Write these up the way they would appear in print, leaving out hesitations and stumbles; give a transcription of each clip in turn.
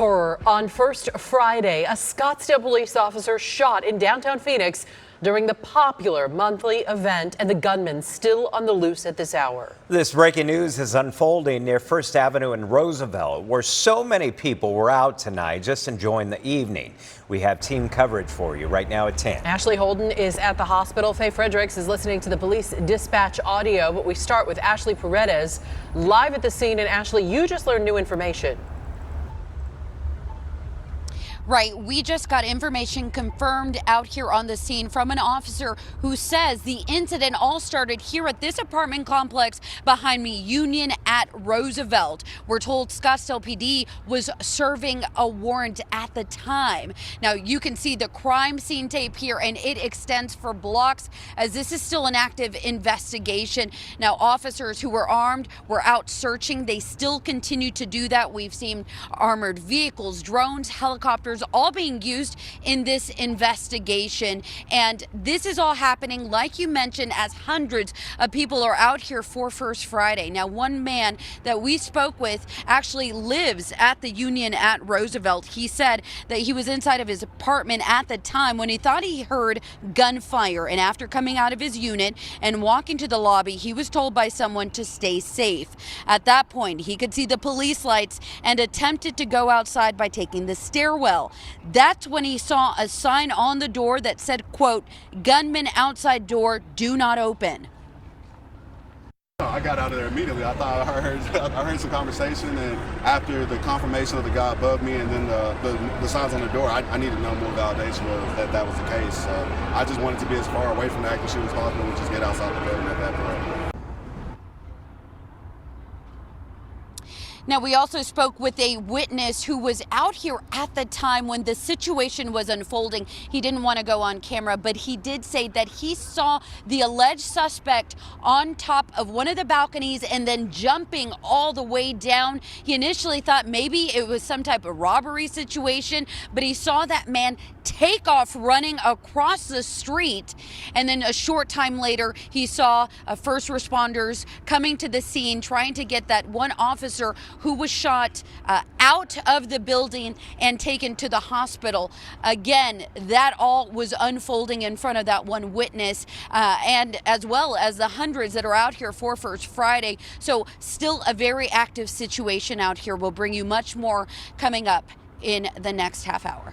Horror on First Friday. A Scottsdale police officer shot in downtown Phoenix during the popular monthly event, and the gunman still on the loose at this hour. This breaking news is unfolding near First Avenue and Roosevelt, where so many people were out tonight just enjoying the evening. We have team coverage for you right now at 10. Ashley Holden is at the hospital. Faye Fredericks is listening to the police dispatch audio, but we start with Ashley Paredes live at the scene. And Ashley, you just learned new information. Right. We just got information confirmed out here on the scene from an officer who says the incident all started here at this apartment complex behind me, Union at Roosevelt. We're told Scottsdale PD was serving a warrant at the time. Now, you can see the crime scene tape here, and it extends for blocks as this is still an active investigation. Now, officers who were armed were out searching. They still continue to do that. We've seen armored vehicles, drones, helicopters, all being used in this investigation. And this is all happening, like you mentioned, as hundreds of people are out here for First Friday. Now, one man that we spoke with actually lives at the Union at Roosevelt. He said that he was inside of his apartment at the time when he thought he heard gunfire. And after coming out of his unit and walking to the lobby, he was told by someone to stay safe. At that point, he could see the police lights and attempted to go outside by taking the stairwell. That's when he saw a sign on the door that said, quote, "Gunman outside door, do not open." I got out of there immediately. I thought I heard some conversation, and after the confirmation of the guy above me and then the signs on the door, I needed no more validation of that was the case. So I just wanted to be as far away from the active shooter as possible and just get outside the building at that point. Now, we also spoke with a witness who was out here at the time when the situation was unfolding. He didn't want to go on camera, but he did say that he saw the alleged suspect on top of one of the balconies and then jumping all the way down. He initially thought maybe it was some type of robbery situation, but he saw that man take off running across the street. And then a short time later, he saw first responders coming to the scene, trying to get that one officer who was shot out of the building and taken to the hospital. Again, that all was unfolding in front of that one witness, and as well as the hundreds that are out here for First Friday. So still a very active situation out here. We'll bring you much more coming up in the next half hour.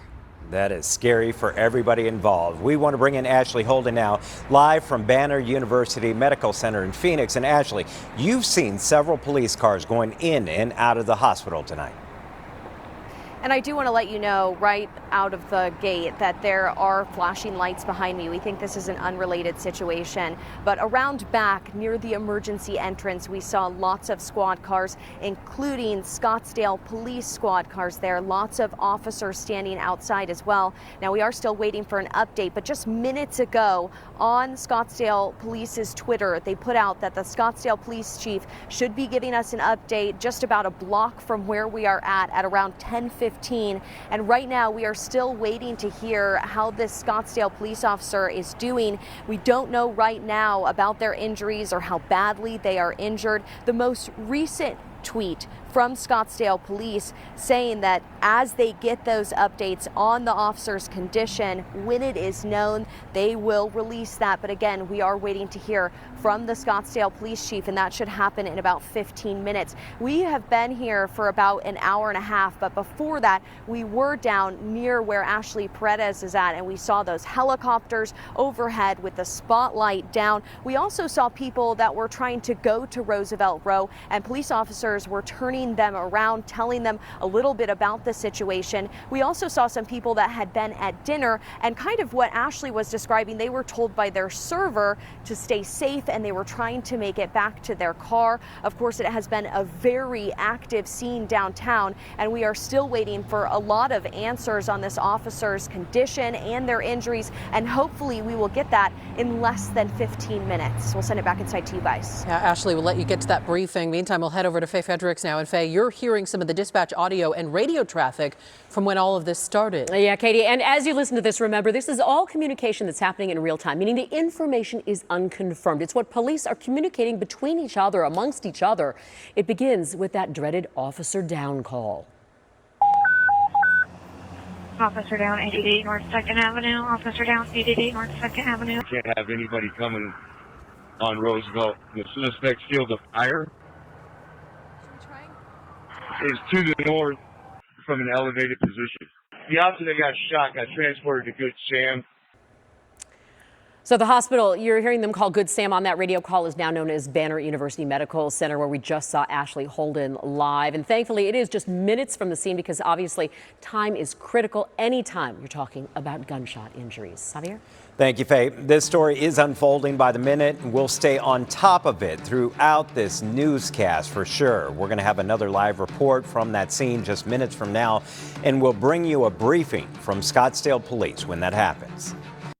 That is scary for everybody involved. We want to bring in Ashley Holden now, live from Banner University Medical Center in Phoenix. And Ashley, you've seen several police cars going in and out of the hospital tonight. And I do want to let you know right out of the gate that there are flashing lights behind me. We think this is an unrelated situation, but around back near the emergency entrance, we saw lots of squad cars, including Scottsdale police squad cars there. Lots of officers standing outside as well. Now, we are still waiting for an update, but just minutes ago on Scottsdale Police's Twitter, they put out that the Scottsdale Police Chief should be giving us an update just about a block from where we are at around 10:15. And right now we are still waiting to hear how this Scottsdale police officer is doing. We don't know right now about their injuries or how badly they are injured. The most recent tweet from Scottsdale Police saying that as they get those updates on the officer's condition, when it is known, they will release that. But again, we are waiting to hear from the Scottsdale Police Chief, and that should happen in about 15 minutes. We have been here for about an hour and a half, but before that, we were down near where Ashley Paredes is at, and we saw those helicopters overhead with the spotlight down. We also saw people that were trying to go to Roosevelt Row, and police officers were turning them around, telling them a little bit about the situation. We also saw some people that had been at dinner, and kind of what Ashley was describing, they were told by their server to stay safe, and they were trying to make it back to their car. Of course, it has been a very active scene downtown, and we are still waiting for a lot of answers on this officer's condition and their injuries, and hopefully we will get that in less than 15 minutes. We'll send it back inside to you guys. Yeah, Ashley, we'll let you get to that briefing. Meantime, we'll head over to Faye Fredericks now. And Faye, you're hearing some of the dispatch audio and radio traffic from when all of this started. Yeah, Katie, and as you listen to this, remember, this is all communication that's happening in real time, meaning the information is unconfirmed. It's what police are communicating between each other, amongst each other. It begins with that dreaded officer down call. Officer down 88 North 2nd Avenue. Officer down 88 North 2nd Avenue. Can't have anybody coming on Roosevelt. The suspect's field of fire is to the north from an elevated position. The officer that got shot got transported to Good Sam. So the hospital you're hearing them call Good Sam on that radio call is now known as Banner University Medical Center, where we just saw Ashley Holden live. And thankfully, it is just minutes from the scene because obviously time is critical anytime you're talking about gunshot injuries. Javier? Thank you, Faye. This story is unfolding by the minute. We'll stay on top of it throughout this newscast for sure. We're going to have another live report from that scene just minutes from now, and we'll bring you a briefing from Scottsdale Police when that happens.